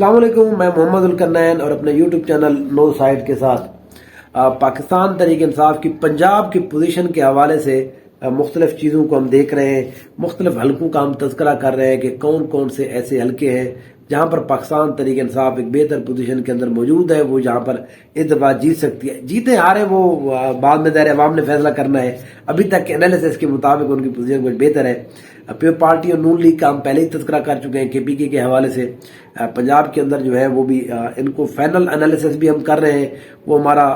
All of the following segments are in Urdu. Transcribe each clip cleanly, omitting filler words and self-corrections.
السلام علیکم، میں محمد الکنین اور اپنے یوٹیوب چینل نو سائٹ کے ساتھ پاکستان تحریک انصاف کی پنجاب کی پوزیشن کے حوالے سے مختلف چیزوں کو ہم دیکھ رہے ہیں، مختلف حلقوں کا ہم تذکرہ کر رہے ہیں کہ کون کون سے ایسے حلقے ہیں جہاں پر پاکستان تحریک انصاف ایک بہتر پوزیشن کے اندر موجود ہے، وہ جہاں پر اس دفعہ جیت سکتی ہے۔ جیتے ہارے وہ بعد میں دائرے عوام نے فیصلہ کرنا ہے، ابھی تک کے انالیسس کے مطابق ان کی پوزیشن کچھ بہتر ہے۔ پیپلز پارٹی اور نون لیگ کا ہم پہلے ہی تذکرہ کر چکے ہیں، KPK کے حوالے سے پنجاب کے اندر جو ہے وہ بھی ان کو فائنل انالیسس بھی ہم کر رہے ہیں، وہ ہمارا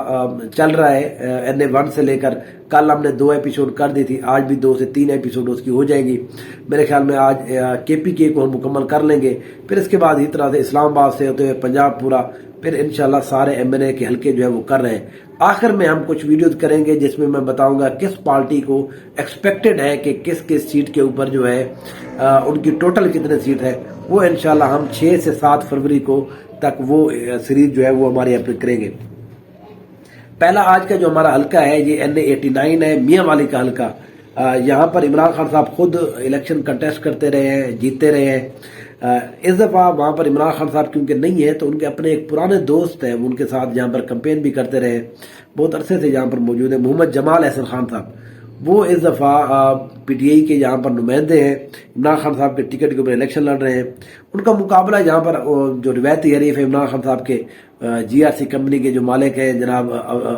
چل رہا ہے NA1 سے لے کر۔ کل ہم نے 2 ایپیسوڈ کر دی تھی، آج بھی 2 سے 3 ایپیسوڈ اس کی ہو جائے گی۔ میرے خیال میں آج KPK کو ہم مکمل کر لیں گے، پھر اس کے بعد اس طرح سے اسلام آباد سے ہوتے ہوئے پنجاب پورا، پھر انشاءاللہ سارے MNA کے حلقے جو ہے وہ کر رہے ہیں۔ آخر میں ہم کچھ ویڈیوز کریں گے جس میں میں بتاؤں گا کس پارٹی کو ایکسپیکٹڈ ہے کہ کس سیٹ کے اوپر جو ہے ان کی ٹوٹل کتنے سیٹ ہے، وہ انشاءاللہ ہم 6 سے 7 فروری کو تک وہ سیریز جو ہے وہ ہماری اپلوڈ کریں گے۔ پہلا آج کا جو ہمارا حلقہ ہے یہ NA89 ہے، میاں والی کا حلقہ۔ یہاں پر عمران خان صاحب خود الیکشن کنٹیسٹ کرتے رہے ہیں، جیتتے رہے ہیں۔ اس دفعہ وہاں پر عمران خان صاحب کیونکہ نہیں ہے تو ان کے اپنے ایک پرانے دوست ہیں، ان کے ساتھ جہاں پر کمپین بھی کرتے رہے، بہت عرصے سے یہاں پر موجود ہے، محمد جمال احسن خان صاحب۔ وہ اس دفعہ PTI کے یہاں پر نمائندے ہیں، عمران خان صاحب کے ٹکٹ کے اوپر الیکشن لڑ رہے ہیں۔ ان کا مقابلہ یہاں پر جو روایتی حریف ہے عمران خان صاحب کے GRC کمپنی کے جو مالک ہیں جناب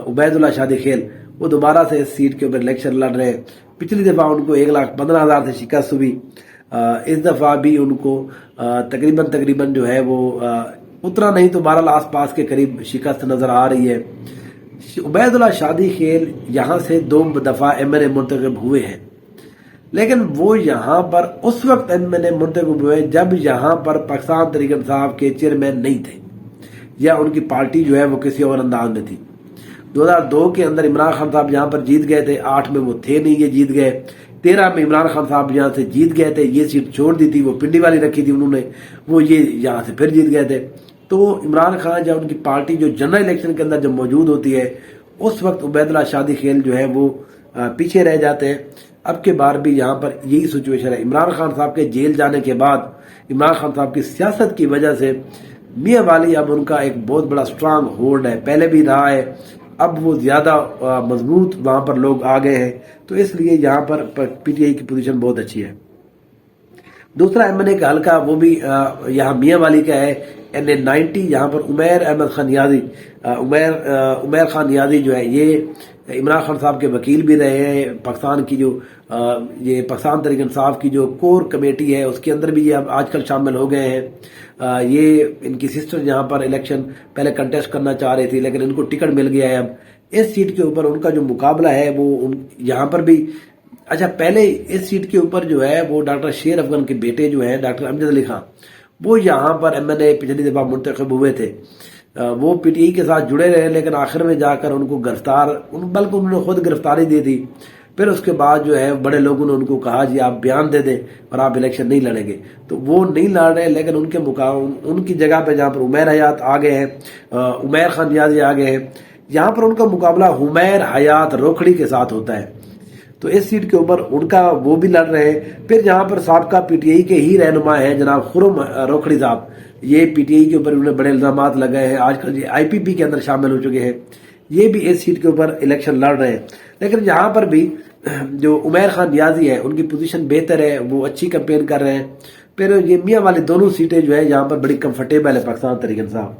عبید اللہ شادی خیل، وہ دوبارہ سے اس سیٹ کے اوپر الیکشن لڑ رہے ہیں۔ پچھلی دفعہ ان کو 1,15,000 سے شکست ہوئی، اس دفعہ بھی ان کو تقریباً جو ہے وہ اتنا نہیں تو بہرحال آس پاس کے قریب شکست نظر آ رہی ہے۔ عبید اللہ شادی خیل یہاں سے 2 دفعہ MNA منتخب ہوئے ہیں، لیکن وہ یہاں پر اس وقت MNA منتخب ہوئے جب یہاں پر پاکستان تحریک انصاف کے چیئرمین نہیں تھے، یا ان کی پارٹی جو ہے وہ کسی اور انداز میں تھی۔ 2002 کے اندر عمران خان صاحب یہاں پر جیت گئے تھے، 8 میں وہ تھے نہیں، یہ جیت گئے۔ 13 میں عمران خان صاحب یہاں سے جیت گئے تھے، یہ سیٹ چھوڑ دی تھی، وہ پنڈی والی رکھی تھی انہوں نے، وہ یہ یہاں سے پھر جیت گئے تھے۔ تو عمران خان جب ان کی پارٹی جو جنرل الیکشن کے اندر جب موجود ہوتی ہے، اس وقت عبید اللہ شادی خیل جو ہے وہ پیچھے رہ جاتے ہیں۔ اب کے بار بھی یہاں پر یہی سچویشن ہے۔ عمران خان صاحب کے جیل جانے کے بعد عمران خان صاحب کی سیاست کی وجہ سے میاں والی اب ان کا ایک بہت بڑا سٹرانگ ہولڈ ہے، پہلے بھی رہا ہے، اب وہ زیادہ مضبوط وہاں پر لوگ آ گئے ہیں، تو اس لیے یہاں پر PTI کی پوزیشن بہت اچھی ہے۔ دوسرا MNA کا حلقہ وہ بھی یہاں میاں والی کا ہے، NA90۔ یہاں پر عمیر احمد خان نیازی، عمیر خان نیازی جو ہے یہ عمران خان صاحب کے وکیل بھی رہے ہیں۔ پاکستان کی جو یہ پاکستان تحریک انصاف کی جو کور کمیٹی ہے اس کے اندر بھی یہ اب آج کل شامل ہو گئے ہیں۔ یہ ان کی سسٹر یہاں پر الیکشن پہلے کنٹیسٹ کرنا چاہ رہی تھی، لیکن ان کو ٹکٹ مل گیا ہے۔ اب اس سیٹ کے اوپر ان کا جو مقابلہ ہے وہ یہاں پر بھی اچھا، پہلے اس سیٹ کے اوپر جو ہے وہ ڈاکٹر شیر افغان کے بیٹے جو ہیں ڈاکٹر امجد علی خان، وہ یہاں پر MNA پچھلی دفعہ منتخب ہوئے تھے۔ وہ PTI کے ساتھ جڑے رہے، لیکن آخر میں جا کر ان کو گرفتار، بلکہ انہوں نے خود گرفتاری دی تھی۔ پھر اس کے بعد جو ہے بڑے لوگوں نے ان کو کہا جی آپ بیان دے دیں اور آپ الیکشن نہیں لڑیں گے، تو وہ نہیں لڑ رہے، لیکن ان کی جگہ پہ جہاں پر عمیر حیات آ گئے ہیں، عمیر خان نیازی آ گئے ہیں، یہاں پر ان کا مقابلہ حمیر حیات روکھڑی کے ساتھ ہوتا ہے، تو اس سیٹ کے اوپر ان کا وہ بھی لڑ رہے ہیں۔ پھر جہاں پر سابقہ PTI کے ہی رہنما ہیں جناب خرم روکھڑی صاحب، یہ PTI کے اوپر انہوں نے بڑے الزامات لگائے ہیں، آج کل یہ IPP کے اندر شامل ہو چکے ہیں، یہ بھی اس سیٹ کے اوپر الیکشن لڑ رہے ہیں۔ لیکن یہاں پر بھی جو عمیر خان نیازی ہے ان کی پوزیشن بہتر ہے، وہ اچھی کمپین کر رہے ہیں۔ پھر یہ میاں والی دونوں سیٹیں جو ہے یہاں پر بڑی کمفرٹیبل ہے پاکستان تحریک انصاف۔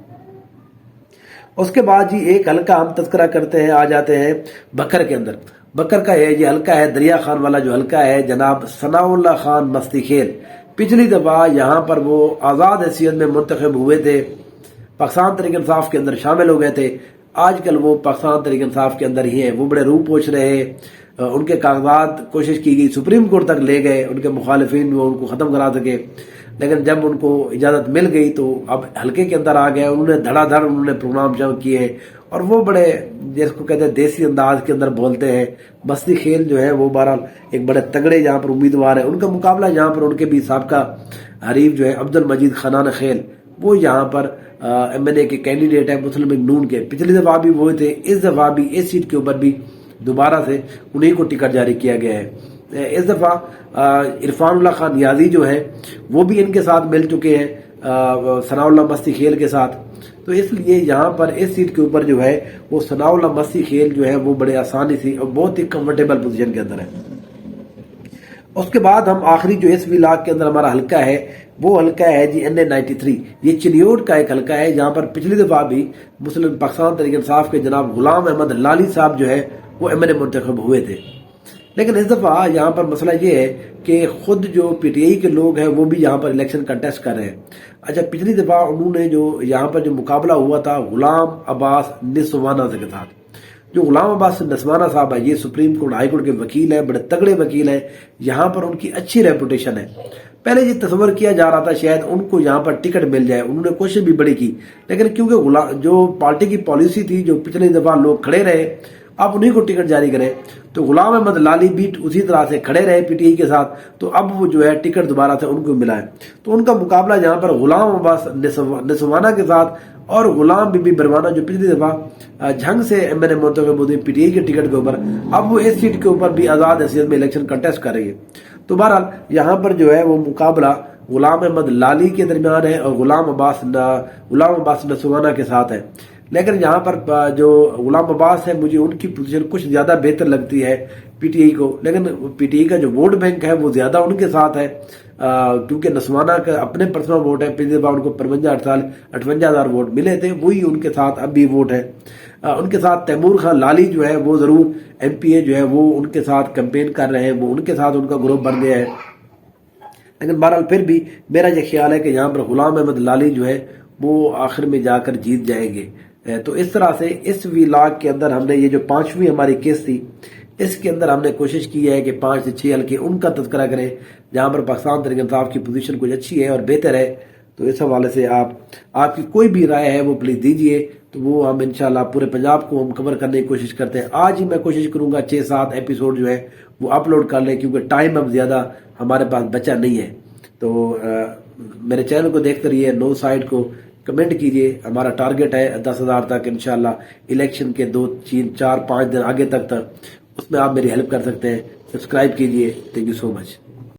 اس کے بعد جی ایک حلقہ ہم تذکرہ کرتے ہیں، آ جاتے ہیں بکر کے اندر۔ بکر کا یہ حلقہ ہے دریا خان والا جو حلقہ ہے، جناب ثناء اللہ خان مستی خیل۔ پچھلی دفعہ یہاں پر وہ آزاد حیثیت میں منتخب ہوئے تھے، پاکستان تحریک انصاف کے اندر شامل ہو گئے تھے، آج کل وہ پاکستان تحریک انصاف کے اندر ہی ہیں، وہ بڑے روح پوچھ رہے ہیں۔ ان کے کاغذات کوشش کی گئی، سپریم کورٹ تک لے گئے، ان کے مخالفین وہ ان کو ختم کرا سکے، لیکن جب ان کو اجازت مل گئی تو اب حلقے کے اندر آ گئے، انہوں نے دھڑا دھڑ انہوں نے پروگرام جمع کیے، اور وہ بڑے جس کو کہتے ہیں دیسی انداز کے اندر بولتے ہیں۔ مستی خیل جو ہے وہ بہرحال ایک بڑے تگڑے یہاں پر امیدوار ہیں، ان کا مقابلہ یہاں پر ان کے بھی سابقہ حریف جو ہے عبد المجید خنان خیل، وہ یہاں پر MNA کے کینڈیڈیٹ ہیں مسلم لیگ نون کے، پچھلی دفعہ بھی وہ تھے، اس دفعہ بھی اس سیٹ کے اوپر بھی دوبارہ سے انہیں کو ٹکٹ جاری کیا گیا ہے۔ اس دفعہ عرفان اللہ خان نیازی جو ہے وہ بھی ان کے ساتھ مل چکے ہیں، ثناء اللہ مستی خیل کے ساتھ. تو اس لیے یہاں پر اس سیٹ کے اوپر جو ہے وہ ثناء اللہ مستی خیل جو ہے وہ بڑے آسانی سے اور بہت ہی کمفرٹیبل پوزیشن کے اندر ہے. اس کے بعد ہم آخری جو اس ولاگ کے اندر ہمارا حلقہ ہے وہ حلقہ ہے جی NA93. یہ چلیوٹ کا ایک حلقہ ہے جہاں پر پچھلی دفعہ بھی مسلم پاکستان تحریک انصاف کے جناب غلام احمد لالی صاحب جو ہے وہ MNA منتخب ہوئے تھے. لیکن اس دفعہ یہاں پر مسئلہ یہ ہے کہ خود جو PTI کے لوگ ہیں وہ بھی یہاں پر الیکشن کنٹیسٹ کر رہے ہیں. اچھا پچھلی دفعہ انہوں نے جو یہاں پر جو مقابلہ ہوا تھا غلام عباس نسوانہ کے ساتھ. جو غلام عباس نسوانہ صاحب ہے یہ سپریم کورٹ ہائی کورٹ کے وکیل ہیں, بڑے تگڑے وکیل ہیں, یہاں پر ان کی اچھی ریپوٹیشن ہے. پہلے یہ تصور کیا جا رہا تھا شاید ان کو یہاں پر ٹکٹ مل جائے, انہوں نے کوشش بھی بڑی کی, لیکن کیونکہ جو پارٹی کی پالیسی تھی جو پچھلی دفعہ لوگ کھڑے رہے اب انہیں کو ٹکٹ جاری کریں, تو غلام احمد لالی بھی اسی طرح سے کھڑے رہے PTI کے ساتھ, تو اب وہ جو ہے ٹکٹ دوبارہ سے ان کو ملا ہے. تو ان کا مقابلہ یہاں پر غلام عباس نسوانہ کے ساتھ اور غلام بی بی بروانہ جو پچھلی دفعہ جھنگ سے MNA منتخب ہوتے PTI کے ٹکٹ کے اوپر, اب وہ اس سیٹ کے اوپر بھی آزاد حیثیت میں الیکشن کنٹیسٹ کر رہی ہے. تو بہرحال یہاں پر جو ہے وہ مقابلہ غلام احمد لالی کے درمیان ہے اور غلام عباس نسوانہ کے ساتھ ہے. لیکن یہاں پر جو غلام عباس ہے مجھے ان کی پوزیشن کچھ زیادہ بہتر لگتی ہے PTI کو, لیکن PTI کا جو ووٹ بینک ہے وہ زیادہ ان کے ساتھ ہے, کیونکہ نسوانہ کا اپنے پرسنل ووٹ ہے, پچھلی دفعہ ان کو 58,000 ووٹ ملے تھے, وہی ان کے ساتھ اب بھی ووٹ ہے. ان کے ساتھ تیمور خان لالی جو ہے وہ ضرور MPA جو ہے وہ ان کے ساتھ کمپین کر رہے ہیں, وہ ان کے ساتھ ان کا گروپ بن گیا ہے. لیکن بہرحال پھر بھی میرا یہ خیال ہے کہ یہاں پر غلام احمد لالی جو ہے وہ آخر میں جا کر جیت جائیں گے. تو اس طرح سے اس ولاگ کے اندر ہم نے یہ جو 5ویں ہماری کیس تھی اس کے اندر ہم نے کوشش کی ہے کہ 5 سے 6 حلقے ان کا تذکرہ کریں جہاں پر پاکستان تحریک انصاف کی پوزیشن کچھ اچھی ہے اور بہتر ہے. تو اس حوالے سے آپ کی کوئی بھی رائے ہے وہ پلیز دیجئے, تو وہ ہم انشاءاللہ پورے پنجاب کو ہم کور کرنے کی کوشش کرتے ہیں. آج ہی میں کوشش کروں گا 6-7 ایپیسوڈ جو ہے وہ اپلوڈ کر لیں, کیونکہ ٹائم اب زیادہ ہمارے پاس بچا نہیں ہے. تو میرے چینل کو دیکھتے رہیے, نو سائڈ کو کمنٹ کیجئے. ہمارا ٹارگٹ ہے 10,000 تک انشاءاللہ الیکشن کے 2-3-4-5 دن آگے تک اس میں آپ میری ہیلپ کر سکتے ہیں. سبسکرائب کیجئے. Thank you so much.